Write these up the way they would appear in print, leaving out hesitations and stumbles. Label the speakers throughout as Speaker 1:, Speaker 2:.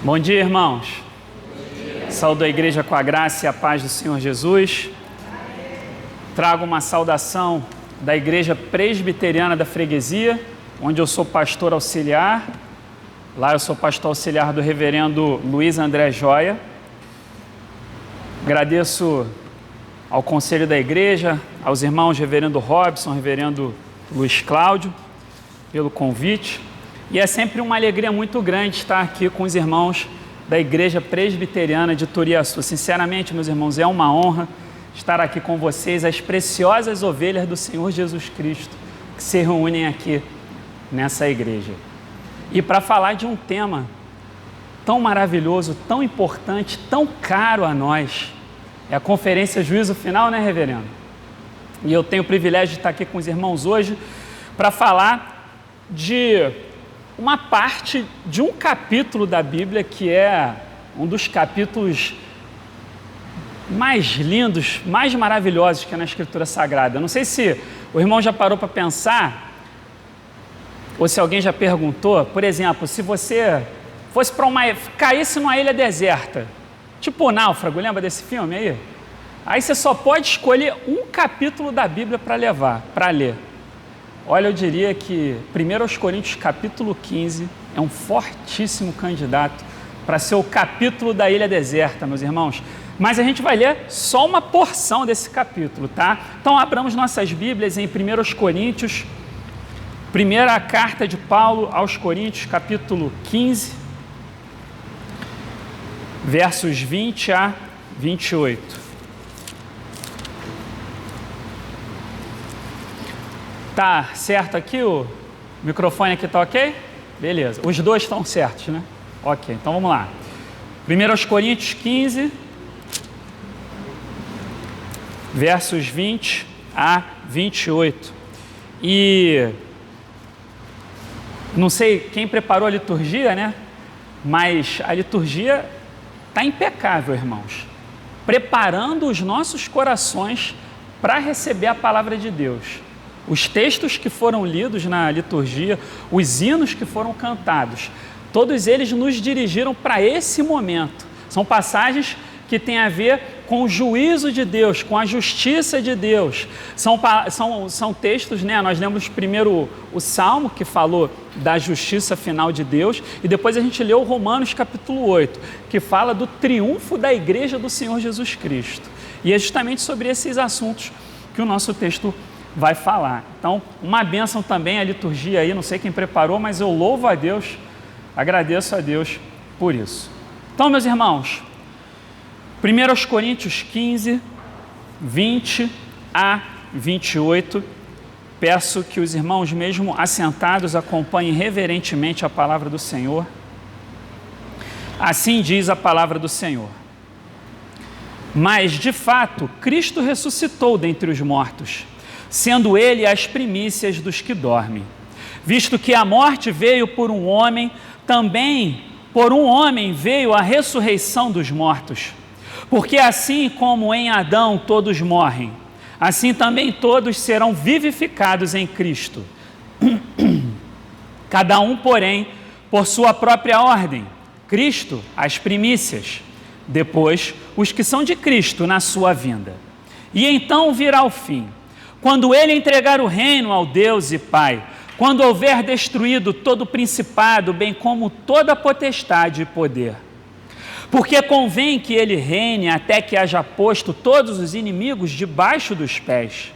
Speaker 1: Bom dia, irmãos. Saúdo a igreja com a graça e a paz do Senhor Jesus. Trago uma saudação da Igreja Presbiteriana da Freguesia, onde eu sou pastor auxiliar. Lá eu sou pastor auxiliar do reverendo Luiz André Joia. Agradeço ao conselho da igreja, aos irmãos reverendo Robson, reverendo Luiz Cláudio, pelo convite. E é sempre uma alegria muito grande estar aqui com os irmãos da Igreja Presbiteriana de Turiaçu. Sinceramente, meus irmãos, é uma honra estar aqui com vocês, as preciosas ovelhas do Senhor Jesus Cristo, que se reúnem aqui nessa igreja. E para falar de um tema tão maravilhoso, tão importante, tão caro a nós, é a Conferência Juízo Final, né, reverendo? E eu tenho o privilégio de estar aqui com os irmãos hoje para falar de uma parte de um capítulo da Bíblia que é um dos capítulos mais lindos, mais maravilhosos que é na Escritura Sagrada. Eu não sei se o irmão já parou para pensar, ou se alguém já perguntou, por exemplo, se você fosse caísse numa ilha deserta, tipo o Náufrago, lembra desse filme aí? Aí você só pode escolher um capítulo da Bíblia para ler. Olha, eu diria que 1 Coríntios capítulo 15 é um fortíssimo candidato para ser o capítulo da ilha deserta, meus irmãos. Mas a gente vai ler só uma porção desse capítulo, tá? Então abramos nossas Bíblias em 1 Coríntios, primeira carta de Paulo aos Coríntios, capítulo 15, versos 20 a 28. Tá certo aqui? O microfone aqui tá ok? Beleza. Os dois estão certos, né? Ok, então vamos lá. 1 Coríntios 15, versos 20 a 28. E não sei quem preparou a liturgia, né? Mas a liturgia está impecável, irmãos. Preparando os nossos corações para receber a palavra de Deus. Os textos que foram lidos na liturgia, os hinos que foram cantados, todos eles nos dirigiram para esse momento. São passagens que têm a ver com o juízo de Deus, com a justiça de Deus. São textos, né? Nós lemos primeiro o Salmo, que falou da justiça final de Deus, e depois a gente leu Romanos capítulo 8, que fala do triunfo da igreja do Senhor Jesus Cristo. E é justamente sobre esses assuntos que o nosso texto vai falar. Então, uma bênção também a liturgia aí, não sei quem preparou, mas eu louvo a Deus, agradeço a Deus por isso. Então, meus irmãos, 1 Coríntios 15, 20 a 28, peço que os irmãos, mesmo assentados, acompanhem reverentemente a palavra do Senhor. Assim diz a palavra do Senhor. Mas, de fato, Cristo ressuscitou dentre os mortos, sendo ele as primícias dos que dormem. Visto que a morte veio por um homem, também por um homem veio a ressurreição dos mortos. Porque assim como em Adão todos morrem, assim também todos serão vivificados em Cristo. Cada um, porém, por sua própria ordem. Cristo, as primícias. Depois, os que são de Cristo na sua vinda. E então virá o fim, quando ele entregar o reino ao Deus e Pai, quando houver destruído todo o principado, bem como toda a potestade e poder. Porque convém que ele reine até que haja posto todos os inimigos debaixo dos pés.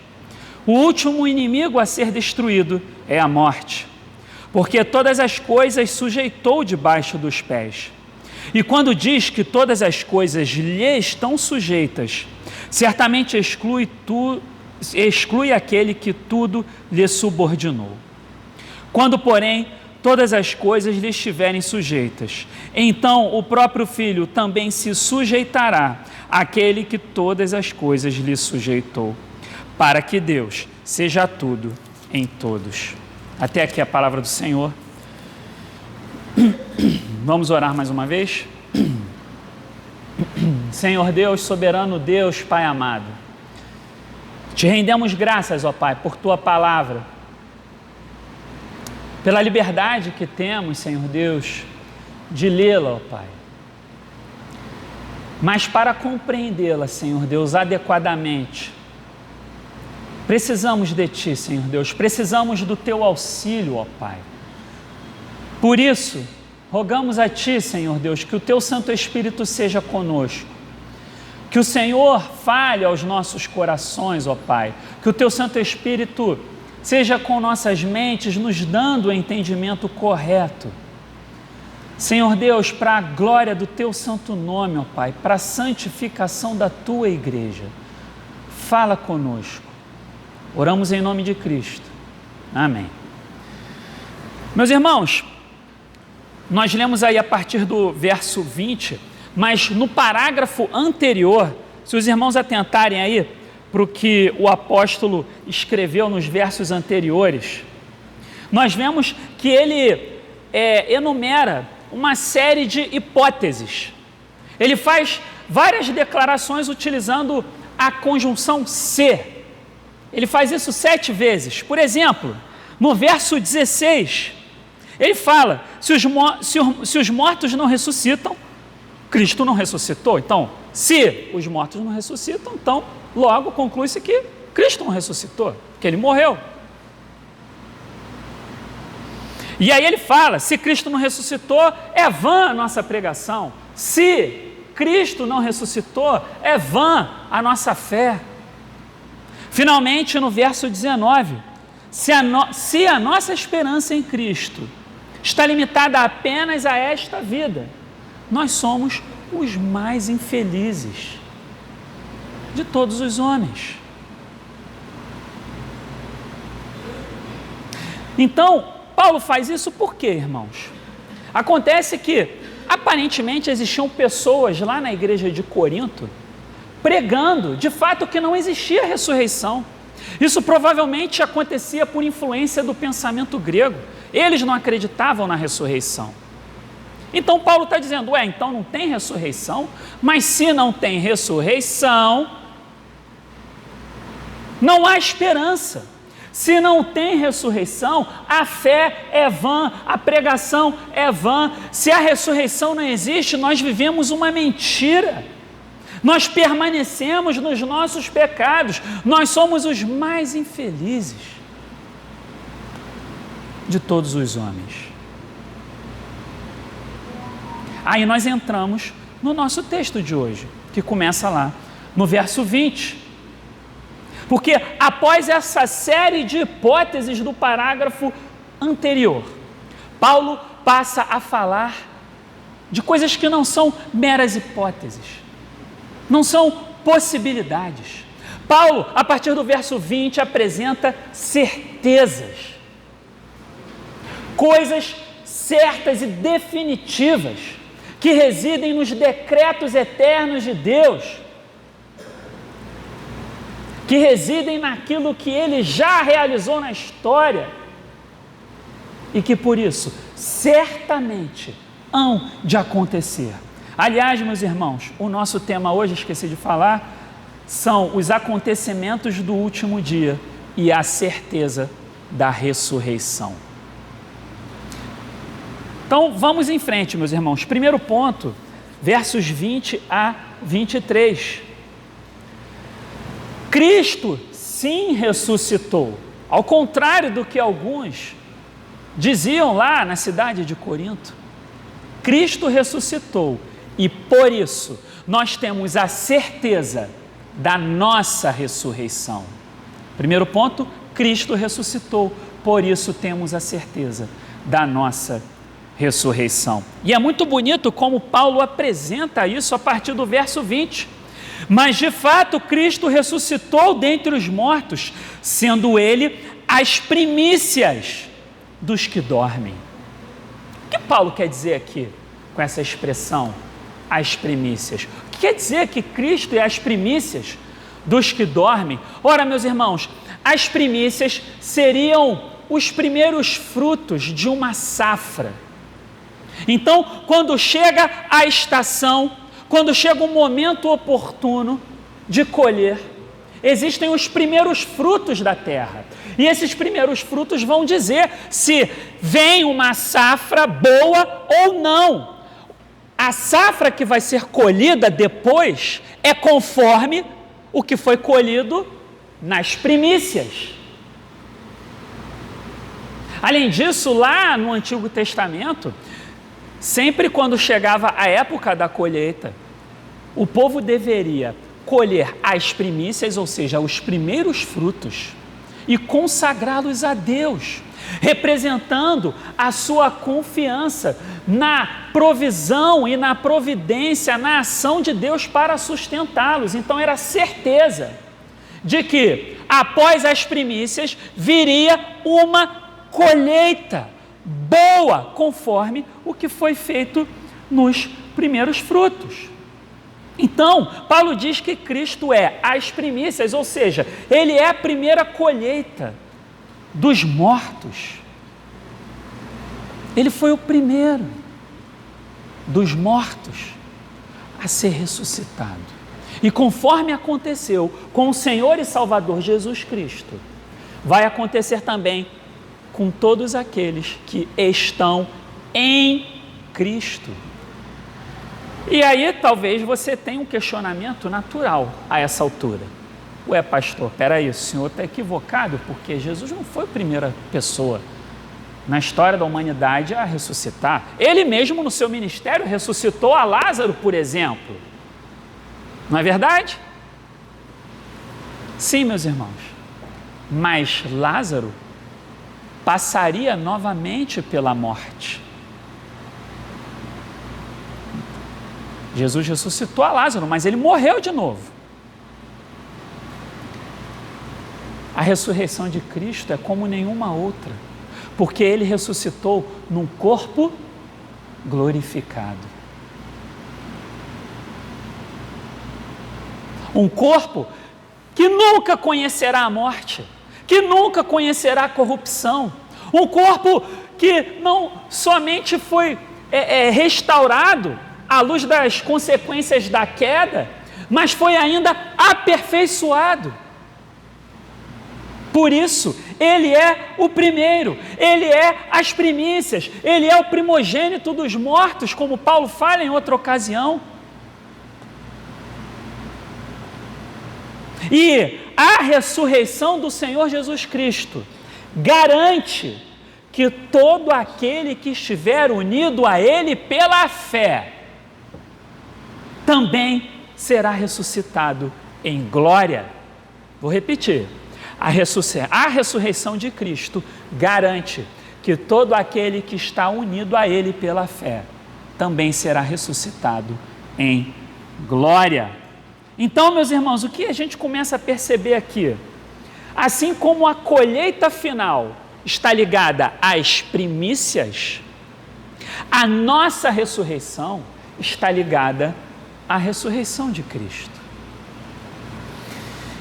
Speaker 1: O último inimigo a ser destruído é a morte, porque todas as coisas sujeitou debaixo dos pés. E quando diz que todas as coisas lhe estão sujeitas, certamente exclui aquele que tudo lhe subordinou. Quando, porém, todas as coisas lhe estiverem sujeitas, então o próprio Filho também se sujeitará àquele que todas as coisas lhe sujeitou, para que Deus seja tudo em todos. Até aqui a palavra do Senhor. Vamos orar mais uma vez? Senhor Deus, soberano Deus, Pai amado, te rendemos graças, ó Pai, por Tua palavra, pela liberdade que temos, Senhor Deus, de lê-la, ó Pai. Mas para compreendê-la, Senhor Deus, adequadamente, precisamos de Ti, Senhor Deus, precisamos do Teu auxílio, ó Pai. Por isso, rogamos a Ti, Senhor Deus, que o Teu Santo Espírito seja conosco, que o Senhor fale aos nossos corações, ó Pai, que o Teu Santo Espírito seja com nossas mentes, nos dando o entendimento correto. Senhor Deus, para a glória do Teu santo nome, ó Pai, para a santificação da Tua igreja, fala conosco. Oramos em nome de Cristo. Amém. Meus irmãos, nós lemos aí a partir do verso 20, mas no parágrafo anterior, se os irmãos atentarem aí para o que o apóstolo escreveu nos versos anteriores, nós vemos que ele enumera uma série de hipóteses. Ele faz várias declarações utilizando a conjunção se. Ele faz isso 7 vezes. Por exemplo, no verso 16, ele fala, se os mortos não ressuscitam, Cristo não ressuscitou. Então, se os mortos não ressuscitam, então, logo conclui-se que Cristo não ressuscitou, que Ele morreu. E aí ele fala, se Cristo não ressuscitou, é vã a nossa pregação. Se Cristo não ressuscitou, é vã a nossa fé. Finalmente, no verso 19, se a nossa esperança em Cristo está limitada apenas a esta vida, nós somos os mais infelizes de todos os homens. Então, Paulo faz isso por quê, irmãos? Acontece que, aparentemente, existiam pessoas lá na igreja de Corinto pregando, de fato, que não existia ressurreição. Isso provavelmente acontecia por influência do pensamento grego. Eles não acreditavam na ressurreição. Então, Paulo está dizendo, então não tem ressurreição, mas se não tem ressurreição, não há esperança. Se não tem ressurreição, a fé é vã, a pregação é vã. Se a ressurreição não existe, nós vivemos uma mentira. Nós permanecemos nos nossos pecados. Nós somos os mais infelizes de todos os homens. Aí nós entramos no nosso texto de hoje, que começa lá no verso 20. Porque após essa série de hipóteses do parágrafo anterior, Paulo passa a falar de coisas que não são meras hipóteses, não são possibilidades. Paulo, a partir do verso 20, apresenta certezas, coisas certas e definitivas, que residem nos decretos eternos de Deus, que residem naquilo que Ele já realizou na história e que, por isso, certamente hão de acontecer. Aliás, meus irmãos, o nosso tema hoje, esqueci de falar, são os acontecimentos do último dia e a certeza da ressurreição. Então, vamos em frente, meus irmãos. Primeiro ponto, versos 20 a 23. Cristo sim ressuscitou, ao contrário do que alguns diziam lá na cidade de Corinto. Cristo ressuscitou e por isso nós temos a certeza da nossa ressurreição. Primeiro ponto, Cristo ressuscitou, por isso temos a certeza da nossa ressurreição. E é muito bonito como Paulo apresenta isso a partir do verso 20. Mas de fato Cristo ressuscitou dentre os mortos, sendo Ele as primícias dos que dormem. O que Paulo quer dizer aqui com essa expressão, as primícias? O que quer dizer que Cristo é as primícias dos que dormem? Ora, meus irmãos, as primícias seriam os primeiros frutos de uma safra. Então, quando chega a estação, quando chega o momento oportuno de colher, existem os primeiros frutos da terra. E esses primeiros frutos vão dizer se vem uma safra boa ou não. A a safra que vai ser colhida depois é conforme o que foi colhido nas primícias. Além disso, lá no Antigo Testamento, sempre quando chegava a época da colheita, o povo deveria colher as primícias, ou seja, os primeiros frutos, e consagrá-los a Deus, representando a sua confiança na provisão e na providência, na ação de Deus para sustentá-los. Então era certeza de que após as primícias viria uma colheita boa, conforme o que foi feito nos primeiros frutos. Então, Paulo diz que Cristo é as primícias, ou seja, Ele é a primeira colheita dos mortos. Ele foi o primeiro dos mortos a ser ressuscitado. E conforme aconteceu com o Senhor e Salvador Jesus Cristo, vai acontecer também com todos aqueles que estão em Cristo. E aí talvez você tenha um questionamento natural a essa altura. Ué, pastor, peraí, o senhor está equivocado, porque Jesus não foi a primeira pessoa na história da humanidade a ressuscitar. Ele mesmo no seu ministério ressuscitou a Lázaro, por exemplo. Não é verdade? Sim, meus irmãos. Mas Lázaro passaria novamente pela morte. Jesus ressuscitou a Lázaro, mas ele morreu de novo. A ressurreição de Cristo é como nenhuma outra, porque ele ressuscitou num corpo glorificado. Um corpo que nunca conhecerá a morte, que nunca conhecerá a corrupção. Um corpo que não somente foi restaurado à luz das consequências da queda, mas foi ainda aperfeiçoado. Por isso, ele é o primeiro, ele é as primícias, ele é o primogênito dos mortos, como Paulo fala em outra ocasião. E a ressurreição do Senhor Jesus Cristo garante que todo aquele que estiver unido a Ele pela fé também será ressuscitado em glória. Vou repetir. A ressurreição de Cristo garante que todo aquele que está unido a Ele pela fé também será ressuscitado em glória. Então, meus irmãos, o que a gente começa a perceber aqui? Assim como a colheita final está ligada às primícias, a nossa ressurreição está ligada à ressurreição de Cristo.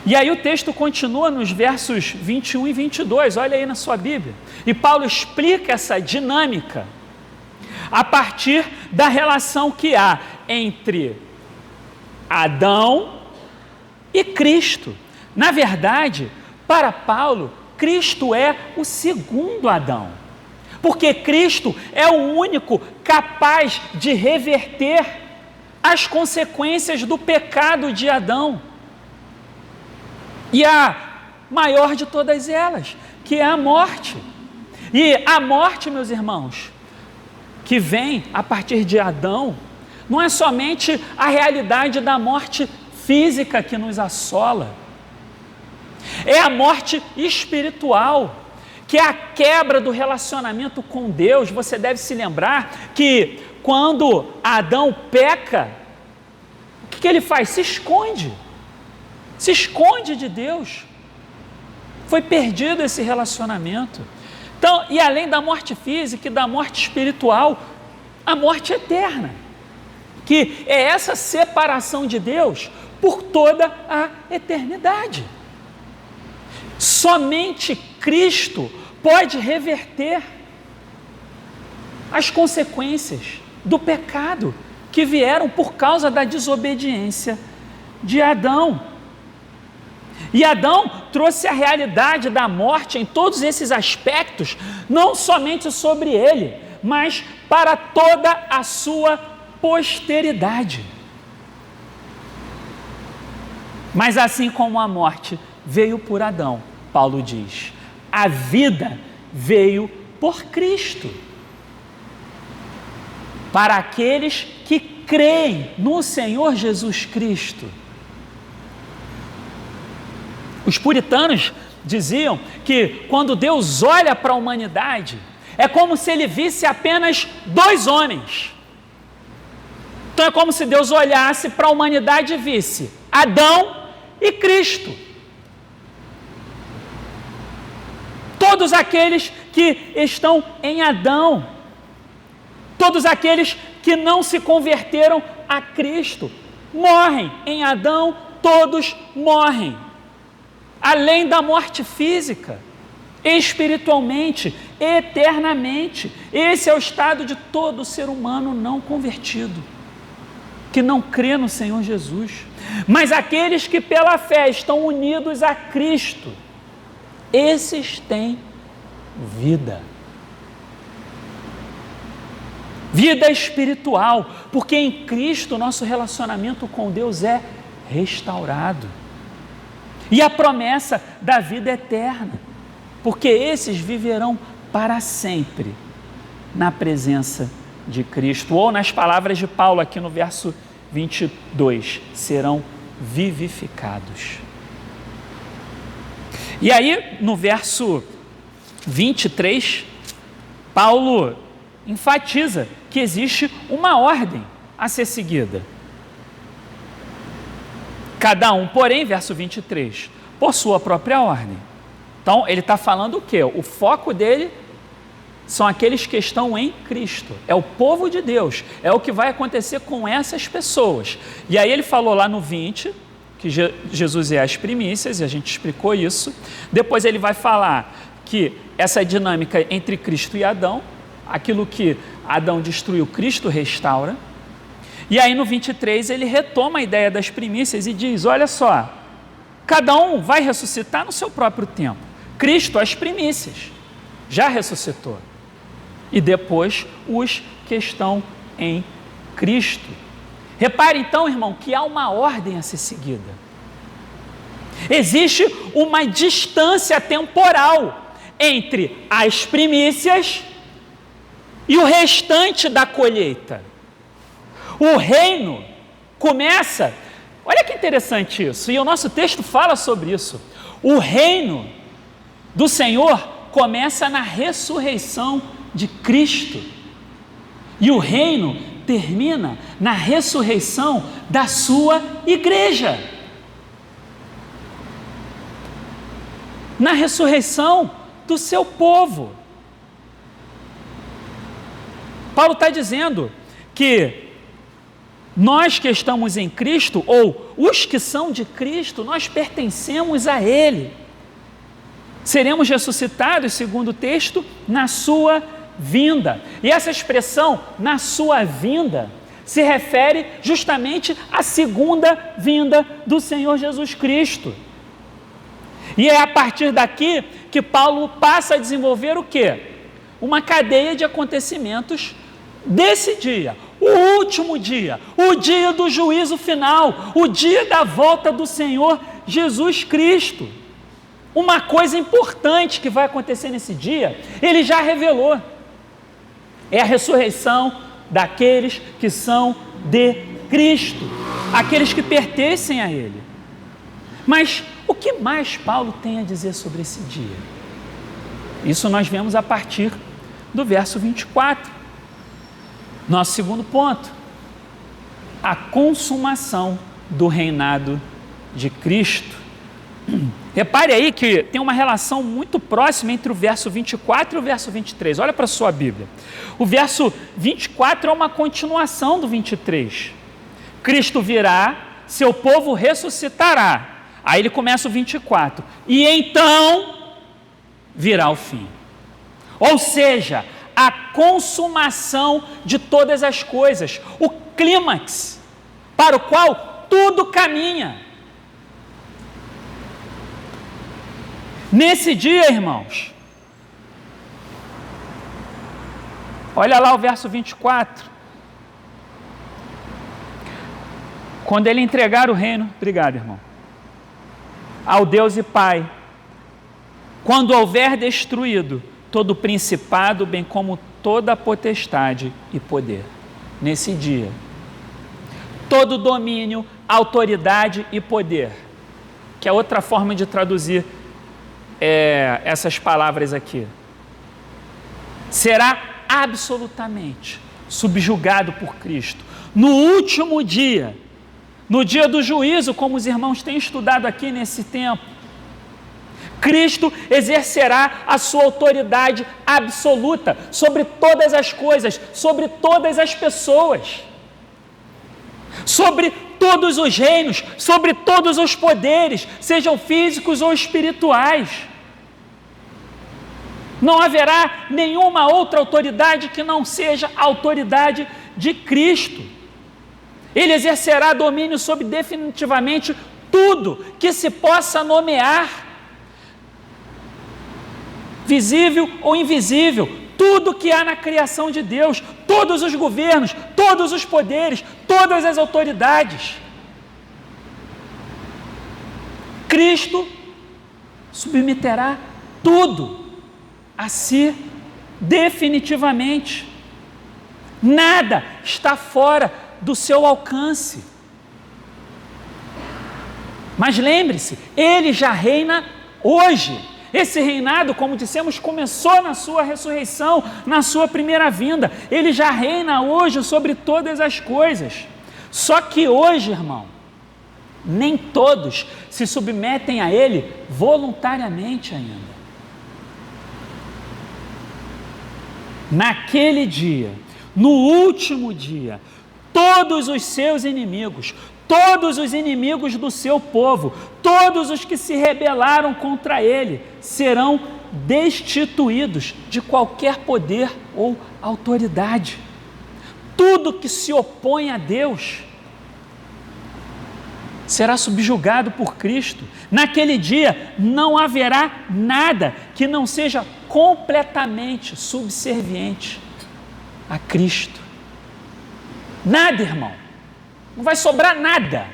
Speaker 1: E aí o texto continua nos versos 21 e 22, olha aí na sua Bíblia. E Paulo explica essa dinâmica a partir da relação que há entre Adão e Cristo. Na verdade, para Paulo, Cristo é o segundo Adão, porque Cristo é o único capaz de reverter as consequências do pecado de Adão. E a maior de todas elas, que é a morte. E a morte, meus irmãos, que vem a partir de Adão, não é somente a realidade da morte física que nos assola, é a morte espiritual, que é a quebra do relacionamento com Deus. Você deve se lembrar que quando Adão peca, o que ele faz? Se esconde de Deus. Foi perdido esse relacionamento. Então, e além da morte física e da morte espiritual, a morte eterna, que é essa separação de Deus por toda a eternidade. Somente Cristo pode reverter as consequências do pecado que vieram por causa da desobediência de Adão. E Adão trouxe a realidade da morte em todos esses aspectos, não somente sobre ele, mas para toda a sua posteridade. Mas assim como a morte veio por Adão, Paulo diz, a vida veio por Cristo. Para aqueles que creem no Senhor Jesus Cristo. Os puritanos diziam que quando Deus olha para a humanidade, é como se ele visse apenas dois homens. Então é como se Deus olhasse para a humanidade e visse Adão e Cristo. Todos aqueles que estão em Adão, todos aqueles que não se converteram a Cristo, morrem em Adão, todos morrem. Além da morte física, espiritualmente, eternamente. Esse é o estado de todo ser humano não convertido, que não crê no Senhor Jesus. Mas aqueles que pela fé estão unidos a Cristo, esses têm vida. Vida espiritual, porque em Cristo nosso relacionamento com Deus é restaurado. E a promessa da vida eterna, porque esses viverão para sempre na presença de Cristo. Ou nas palavras de Paulo aqui no verso 22, serão vivificados. E aí no verso 23, Paulo enfatiza que existe uma ordem a ser seguida. Cada um, porém, verso 23, por sua própria ordem. Então, ele está falando o quê? O foco dele são aqueles que estão em Cristo. É o povo de Deus. É o que vai acontecer com essas pessoas. E aí ele falou lá no 20, que Jesus é as primícias, e a gente explicou isso. Depois ele vai falar que essa dinâmica entre Cristo e Adão, aquilo que Adão destruiu, Cristo restaura. E aí no 23 ele retoma a ideia das primícias e diz, olha só, cada um vai ressuscitar no seu próprio tempo. Cristo, as primícias, já ressuscitou. E depois os que estão em Cristo. Repare então, irmão, que há uma ordem a ser seguida. Existe uma distância temporal entre as primícias e o restante da colheita. O reino começa, olha que interessante isso, e o nosso texto fala sobre isso. O reino do Senhor começa na ressurreição de Cristo. E o reino termina na ressurreição da sua igreja. Na ressurreição do seu povo. Paulo está dizendo que nós que estamos em Cristo, ou os que são de Cristo, nós pertencemos a Ele. Seremos ressuscitados, segundo o texto, na sua vinda. E essa expressão, na sua vinda, se refere justamente à segunda vinda do Senhor Jesus Cristo. E é a partir daqui que Paulo passa a desenvolver o quê? Uma cadeia de acontecimentos desse dia, o último dia, o dia do juízo final, o dia da volta do Senhor Jesus Cristo. Uma coisa importante que vai acontecer nesse dia, ele já revelou, é a ressurreição daqueles que são de Cristo, aqueles que pertencem a Ele. Mas o que mais Paulo tem a dizer sobre esse dia? Isso nós vemos a partir do verso 24. Nosso segundo ponto, a consumação do reinado de Cristo. Repare aí que tem uma relação muito próxima entre o verso 24 e o verso 23. Olha para a sua Bíblia. O verso 24 é uma continuação do 23. Cristo virá, seu povo ressuscitará. Aí ele começa o 24. E então virá o fim. Ou seja, a consumação de todas as coisas, o clímax para o qual tudo caminha. Nesse dia, irmãos, olha lá o verso 24, Quando ele entregar o reino, obrigado, irmão, ao Deus e Pai, quando houver destruído todo o principado, bem como toda a potestade e poder. Nesse dia, todo domínio, autoridade e poder, que é outra forma de traduzir essas palavras aqui, será absolutamente subjugado por Cristo. No último dia, no dia do juízo, como os irmãos têm estudado aqui nesse tempo, Cristo exercerá a sua autoridade absoluta sobre todas as coisas, sobre todas as pessoas, sobre todos os reinos, sobre todos os poderes, sejam físicos ou espirituais. Não haverá nenhuma outra autoridade que não seja a autoridade de Cristo. Ele exercerá domínio sobre definitivamente tudo que se possa nomear, visível ou invisível, tudo que há na criação de Deus, todos os governos, todos os poderes, todas as autoridades. Cristo submeterá tudo a si definitivamente. Nada está fora do seu alcance. Mas lembre-se, ele já reina hoje. Esse reinado, como dissemos, começou na sua ressurreição, na sua primeira vinda. Ele já reina hoje sobre todas as coisas. Só que hoje, irmão, nem todos se submetem a ele voluntariamente ainda. Naquele dia, no último dia, todos os seus inimigos, todos os inimigos do seu povo, todos os que se rebelaram contra ele, serão destituídos de qualquer poder ou autoridade. Tudo que se opõe a Deus será subjugado por Cristo. Naquele dia não haverá nada que não seja completamente subserviente a Cristo. Nada, irmão. Não vai sobrar nada.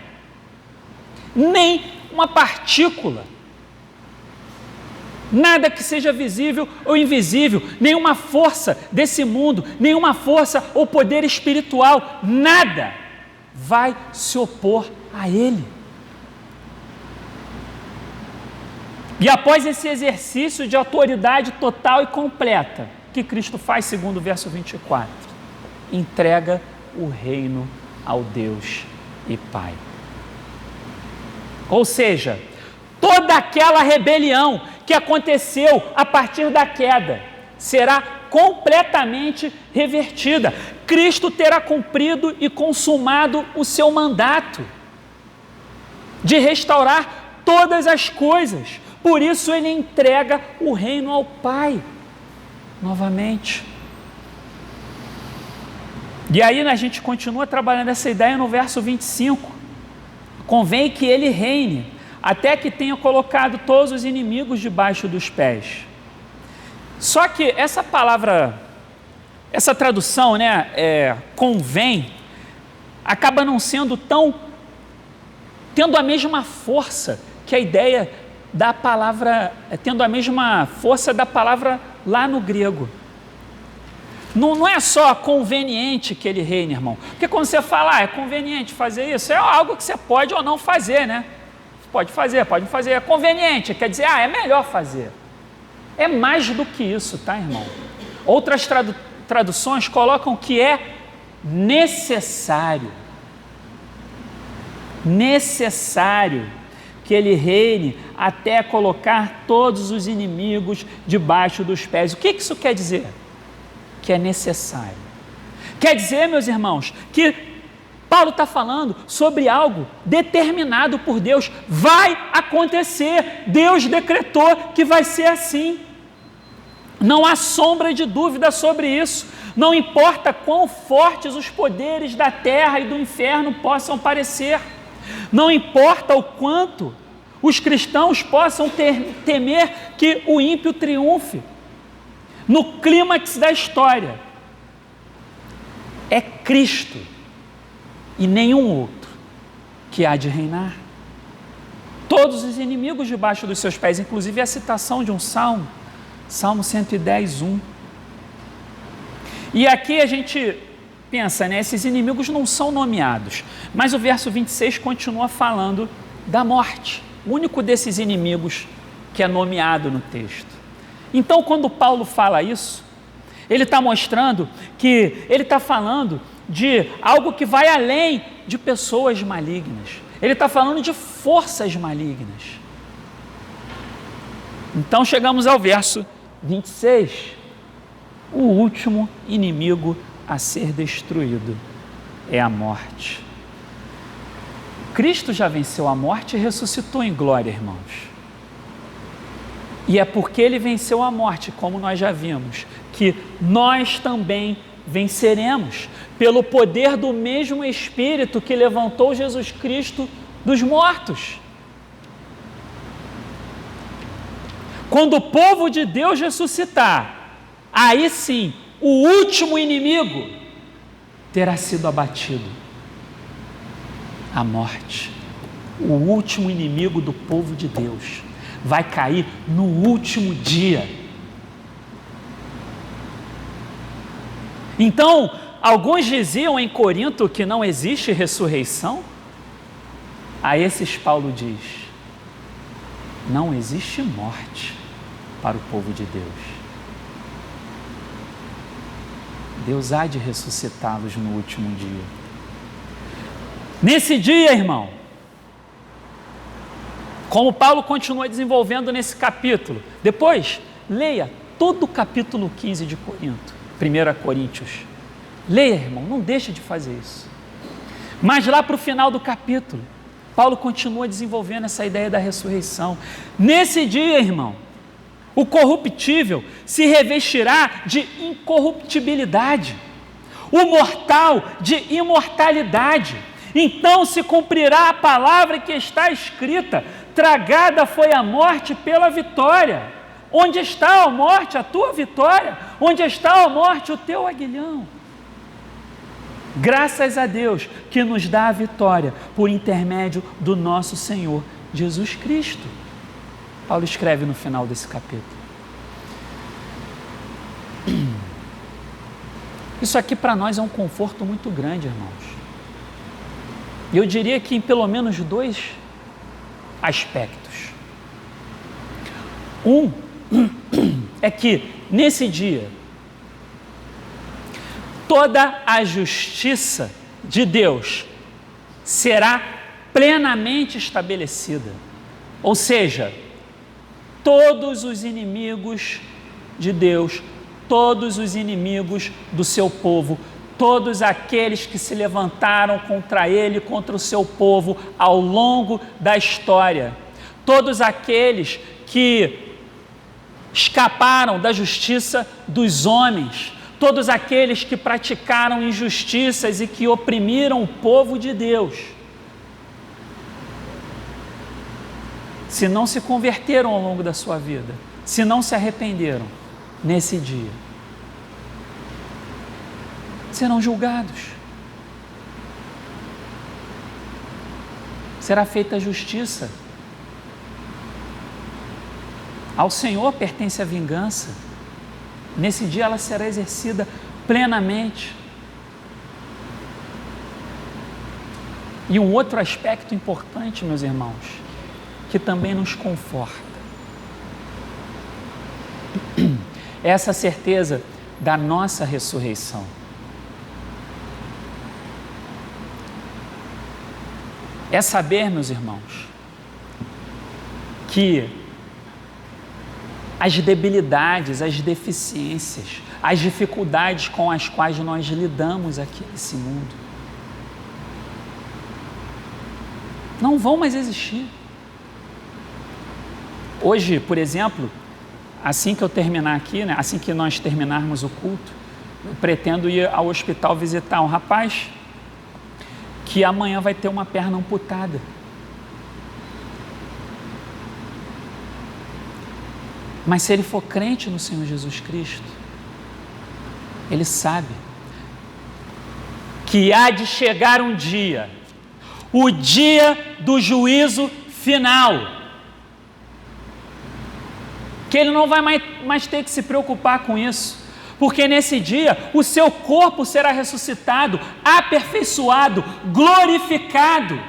Speaker 1: Nem uma partícula. Nada que seja visível ou invisível, nenhuma força desse mundo, nenhuma força ou poder espiritual, nada vai se opor a ele. E após esse exercício de autoridade total e completa, o que Cristo faz, segundo o verso 24? Entrega o reino ao Deus e Pai. Ou seja, toda aquela rebelião que aconteceu a partir da queda será completamente revertida. Cristo terá cumprido e consumado o seu mandato de restaurar todas as coisas. Por isso ele entrega o reino ao Pai novamente. E aí a gente continua trabalhando essa ideia no verso 25. Convém que ele reine, até que tenha colocado todos os inimigos debaixo dos pés. Só que essa palavra, essa tradução, convém, acaba não sendo tendo a mesma força que a ideia da palavra, tendo a mesma força da palavra lá no grego. Não é só conveniente que ele reine, irmão. Porque quando você fala, é conveniente fazer isso, é algo que você pode ou não fazer, né? Pode fazer, pode não fazer. É conveniente, quer dizer, é melhor fazer. É mais do que isso, tá, irmão? Outras traduções colocam que é necessário. Necessário que ele reine até colocar todos os inimigos debaixo dos pés. O que isso quer dizer? Que é necessário. Quer dizer, meus irmãos, que Paulo está falando sobre algo determinado por Deus. Vai acontecer. Deus decretou que vai ser assim. Não há sombra de dúvida sobre isso. Não importa quão fortes os poderes da terra e do inferno possam parecer. Não importa o quanto os cristãos possam temer que o ímpio triunfe. No clímax da história, é Cristo e nenhum outro que há de reinar. Todos os inimigos debaixo dos seus pés, inclusive a citação de um salmo, Salmo 110, 1. E aqui a gente pensa, né, esses inimigos não são nomeados, mas o verso 26 continua falando da morte, o único desses inimigos que é nomeado no texto. Então, quando Paulo fala isso, ele está mostrando que ele está falando de algo que vai além de pessoas malignas. Ele está falando de forças malignas. Então, chegamos ao verso 26. O último inimigo a ser destruído é a morte. Cristo já venceu a morte e ressuscitou em glória, irmãos. E é porque ele venceu a morte, como nós já vimos, que nós também venceremos, pelo poder do mesmo Espírito que levantou Jesus Cristo dos mortos. Quando o povo de Deus ressuscitar, aí sim, o último inimigo terá sido abatido. A morte, o último inimigo do povo de Deus, vai cair no último dia. Então, alguns diziam em Corinto que não existe ressurreição. A esses Paulo diz: não existe morte para o povo de Deus. Deus há de ressuscitá-los no último dia. Nesse dia, irmão, como Paulo continua desenvolvendo nesse capítulo, depois leia todo o capítulo 15 de Corinto, 1 Coríntios. Leia, irmão, não deixe de fazer isso. Mas lá para o final do capítulo, Paulo continua desenvolvendo essa ideia da ressurreição. Nesse dia, irmão, o corruptível se revestirá de incorruptibilidade, o mortal de imortalidade. Então se cumprirá a palavra que está escrita: tragada foi a morte pela vitória. Onde está a morte, a tua vitória? Onde está a morte, o teu aguilhão? Graças a Deus que nos dá a vitória por intermédio do nosso Senhor Jesus Cristo. Paulo escreve no final desse capítulo. Isso aqui para nós é um conforto muito grande, irmãos. E eu diria que em pelo menos dois aspectos. Um é que nesse dia toda a justiça de Deus será plenamente estabelecida. Ou seja, todos os inimigos de Deus, todos os inimigos do seu povo, todos aqueles que se levantaram contra ele, contra o seu povo ao longo da história, todos aqueles que escaparam da justiça dos homens, todos aqueles que praticaram injustiças e que oprimiram o povo de Deus, se não se converteram ao longo da sua vida, se não se arrependeram, nesse dia serão julgados. Será feita a justiça. Ao Senhor pertence a vingança. Nesse dia ela será exercida plenamente. E um outro aspecto importante, meus irmãos, que também nos conforta, é essa certeza da nossa ressurreição. É saber, meus irmãos, que as debilidades, as deficiências, as dificuldades com as quais nós lidamos aqui nesse mundo não vão mais existir. Hoje, por exemplo, assim que eu terminar aqui, né, assim que nós terminarmos o culto, eu pretendo ir ao hospital visitar um rapaz que amanhã vai ter uma perna amputada. Mas se ele for crente no Senhor Jesus Cristo, ele sabe que há de chegar um dia o dia do juízo final. Que ele não vai mais ter que se preocupar com isso, porque nesse dia o seu corpo será ressuscitado, aperfeiçoado, glorificado.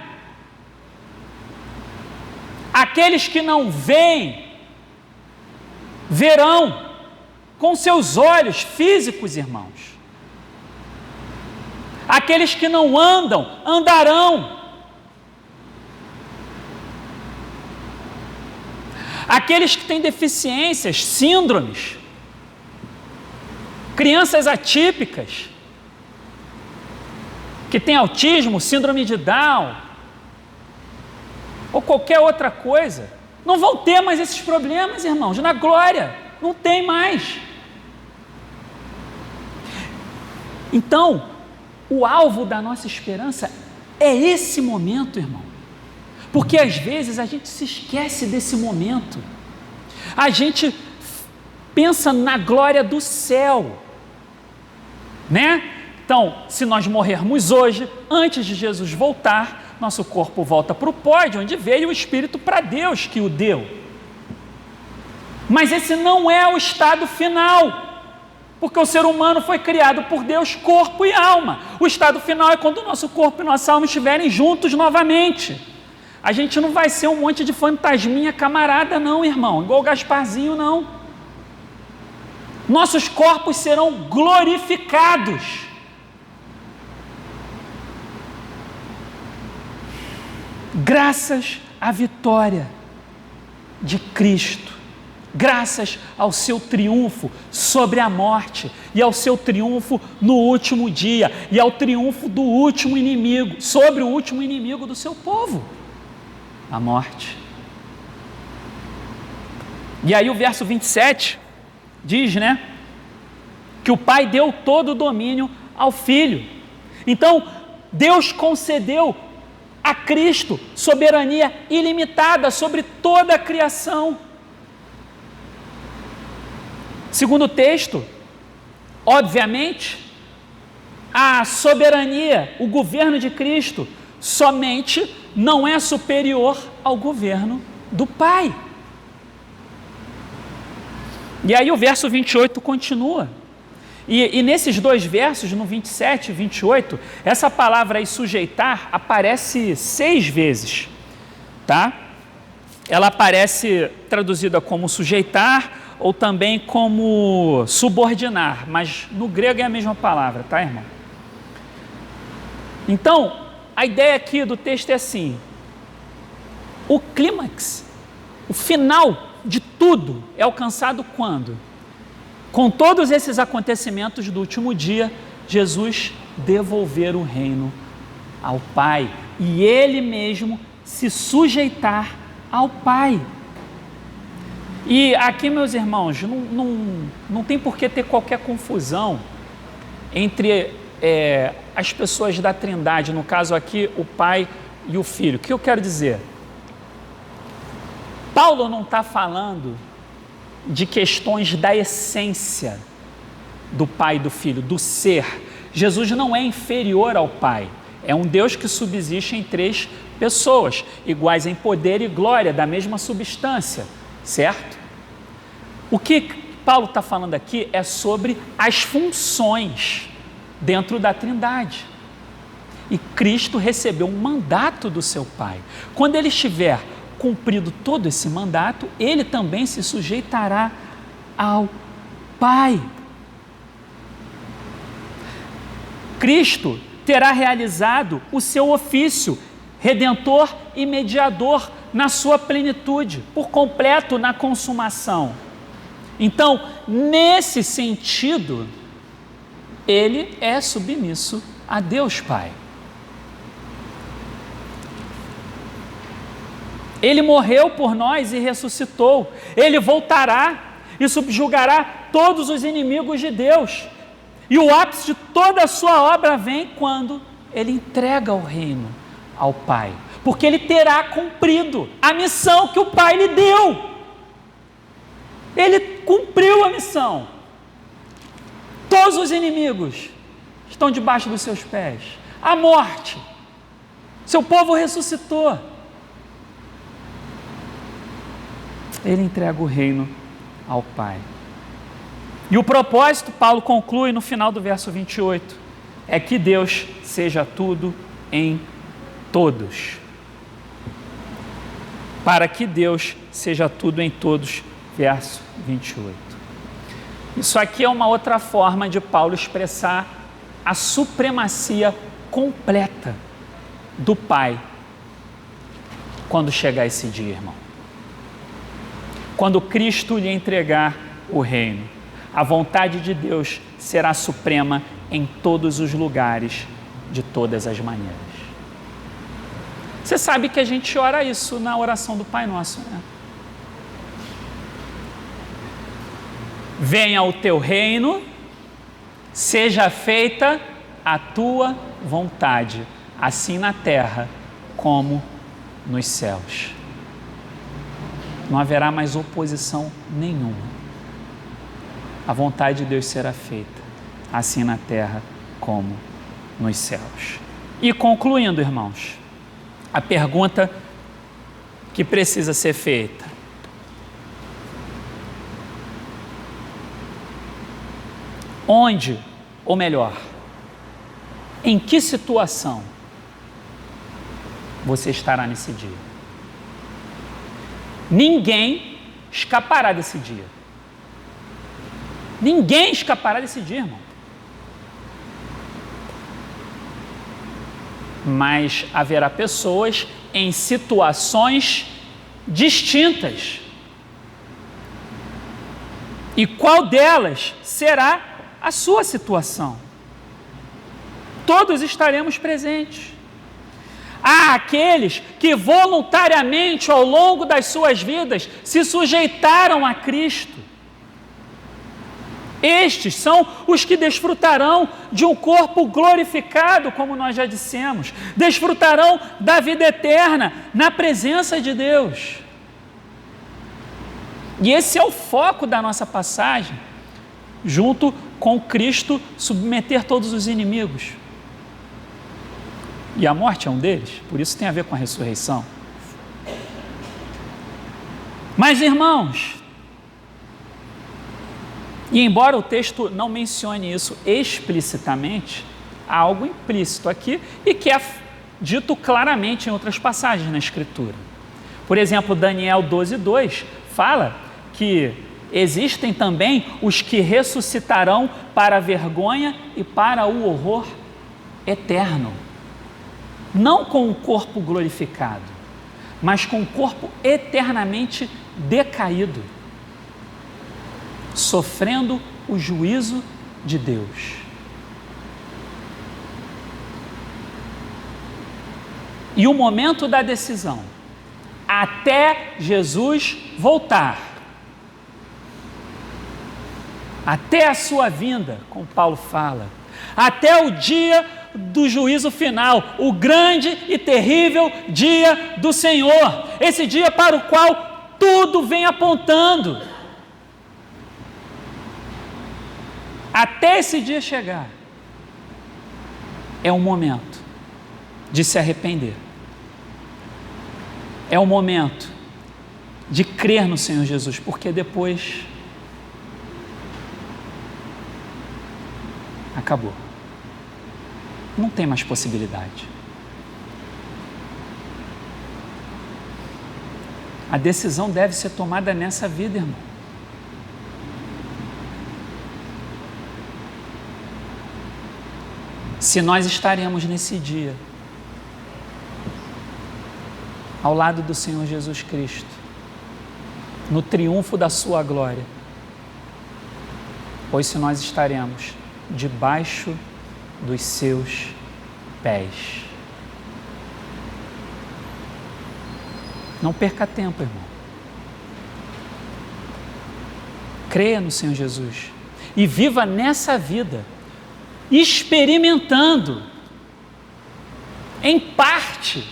Speaker 1: Aqueles que não veem, verão com seus olhos físicos, irmãos. Aqueles que não andam, andarão. Aqueles que têm deficiências, síndromes, crianças atípicas, que têm autismo, síndrome de Down, ou qualquer outra coisa, não vão ter mais esses problemas, irmãos, na glória, não tem mais. Então, o alvo da nossa esperança é esse momento, irmão. Porque às vezes a gente se esquece desse momento. A gente pensa na glória do céu, né? Então, se nós morrermos hoje, antes de Jesus voltar, nosso corpo volta para o pó, de onde veio, o Espírito para Deus que o deu. Mas esse não é o estado final. Porque o ser humano foi criado por Deus, corpo e alma. O estado final é quando o nosso corpo e nossa alma estiverem juntos novamente. A gente não vai ser um monte de fantasminha camarada não, irmão, igual o Gasparzinho, não. Nossos corpos serão glorificados. Graças à vitória de Cristo. Graças ao seu triunfo sobre a morte e ao seu triunfo no último dia e ao triunfo do último inimigo, sobre o último inimigo do seu povo, a morte. E aí o verso 27 diz, né, que o Pai deu todo o domínio ao Filho. Então, Deus concedeu a Cristo soberania ilimitada sobre toda a criação. Segundo o texto, obviamente, a soberania, o governo de Cristo, somente não é superior ao governo do Pai. E aí o verso 28 continua. E nesses dois versos, no 27 e 28, essa palavra aí, sujeitar, aparece 6 vezes, tá? Ela aparece traduzida como sujeitar, ou também como subordinar, mas no grego é a mesma palavra, tá, irmão? Então, a ideia aqui do texto é assim: o clímax, o final de tudo é alcançado quando? Com todos esses acontecimentos do último dia, Jesus devolver o reino ao Pai e Ele mesmo se sujeitar ao Pai. E aqui, meus irmãos, não tem por que ter qualquer confusão entre as pessoas da Trindade, no caso aqui, o Pai e o Filho. O que eu quero dizer? Paulo não está falando de questões da essência do Pai e do Filho, do ser. Jesus não é inferior ao Pai, é um Deus que subsiste em 3 pessoas, iguais em poder e glória, da mesma substância. Certo? O que Paulo está falando aqui é sobre as funções dentro da Trindade. E Cristo recebeu um mandato do seu Pai. Quando ele estiver cumprido todo esse mandato, ele também se sujeitará ao Pai. Cristo terá realizado o seu ofício redentor e mediador na sua plenitude, por completo na consumação. Então, nesse sentido, ele é submisso a Deus Pai. Ele morreu por nós e ressuscitou. Ele voltará e subjugará todos os inimigos de Deus. E o ápice de toda a sua obra vem quando ele entrega o reino ao Pai, porque ele terá cumprido a missão que o Pai lhe deu. Ele cumpriu a missão. Todos os inimigos estão debaixo dos seus pés. A morte Seu povo ressuscitou. Ele entrega o reino ao Pai. E o propósito, Paulo conclui no final do verso 28, é que Deus seja tudo em todos. Para que Deus seja tudo em todos, verso 28. Isso aqui é uma outra forma de Paulo expressar a supremacia completa do Pai quando chegar esse dia, irmão. Quando Cristo lhe entregar o reino, a vontade de Deus será suprema em todos os lugares, de todas as maneiras. Você sabe que a gente ora isso na oração do Pai Nosso, né? Venha o teu reino, seja feita a tua vontade, assim na terra como nos céus. Não haverá mais oposição nenhuma. A vontade de Deus será feita, assim na terra como nos céus. E concluindo, irmãos, a pergunta que precisa ser feita: onde, ou melhor, em que situação você estará nesse dia? Ninguém escapará desse dia. Ninguém escapará desse dia, irmão. Mas haverá pessoas em situações distintas. E qual delas será a sua situação? Todos estaremos presentes. Há aqueles que voluntariamente ao longo das suas vidas se sujeitaram a Cristo. Estes são os que desfrutarão de um corpo glorificado, como nós já dissemos, desfrutarão da vida eterna na presença de Deus. E esse é o foco da nossa passagem, junto com Cristo submeter todos os inimigos. E a morte é um deles, por isso tem a ver com a ressurreição. Mas, irmãos, e embora o texto não mencione isso explicitamente, há algo implícito aqui e que é dito claramente em outras passagens na Escritura. Por exemplo, Daniel 12:2 fala que existem também os que ressuscitarão para a vergonha e para o horror eterno. Não com o corpo glorificado, mas com o corpo eternamente decaído, sofrendo o juízo de Deus. E o momento da decisão, até Jesus voltar, até a sua vinda, como Paulo fala, até o dia do juízo final, o grande e terrível dia do Senhor, esse dia para o qual tudo vem apontando. Até esse dia chegar, é um momento de se arrepender, é um momento de crer no Senhor Jesus, porque depois acabou. Não tem mais possibilidade. A decisão deve ser tomada nessa vida, irmão. Se nós estaremos nesse dia ao lado do Senhor Jesus Cristo, no triunfo da sua glória, ou se nós estaremos debaixo dos seus pés. Não perca tempo, irmão. Creia no Senhor Jesus e viva nessa vida, experimentando, em parte,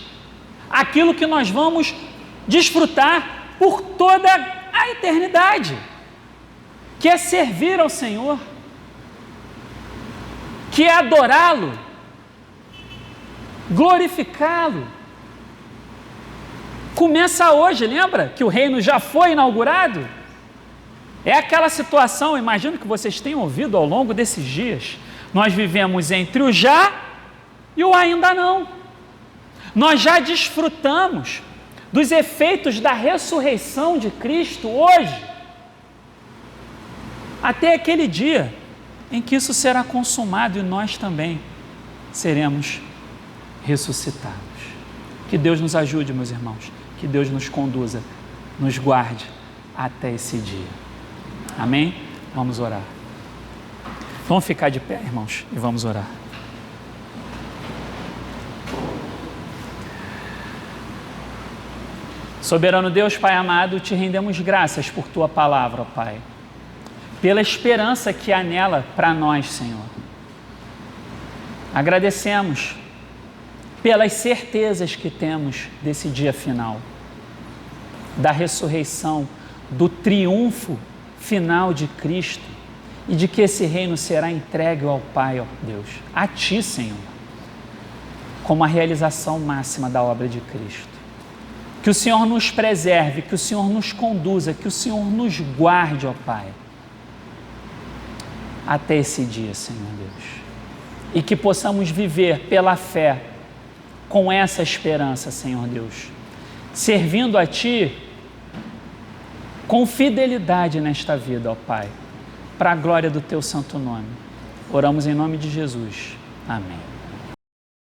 Speaker 1: aquilo que nós vamos desfrutar por toda a eternidade, que é servir ao Senhor, que é adorá-lo, glorificá-lo. Começa hoje, lembra que o reino já foi inaugurado? É aquela situação, imagino que vocês tenham ouvido ao longo desses dias. Nós vivemos entre o já e o ainda não. Nós já desfrutamos dos efeitos da ressurreição de Cristo hoje, até aquele dia em que isso será consumado e nós também seremos ressuscitados. Que Deus nos ajude, meus irmãos, que Deus nos conduza, nos guarde até esse dia. Amém? Vamos orar. Vamos ficar de pé, irmãos, e vamos orar. Soberano Deus, Pai amado, te rendemos graças por Tua palavra, ó Pai, pela esperança que há nela para nós, Senhor. Agradecemos pelas certezas que temos desse dia final, da ressurreição, do triunfo final de Cristo e de que esse reino será entregue ao Pai, ó Deus, a Ti, Senhor, como a realização máxima da obra de Cristo. Que o Senhor nos preserve, que o Senhor nos conduza, que o Senhor nos guarde, ó Pai, até esse dia, Senhor Deus. E que possamos viver pela fé, com essa esperança, Senhor Deus, servindo a Ti com fidelidade nesta vida, ó Pai, para a glória do Teu santo nome. Oramos em nome de Jesus. Amém.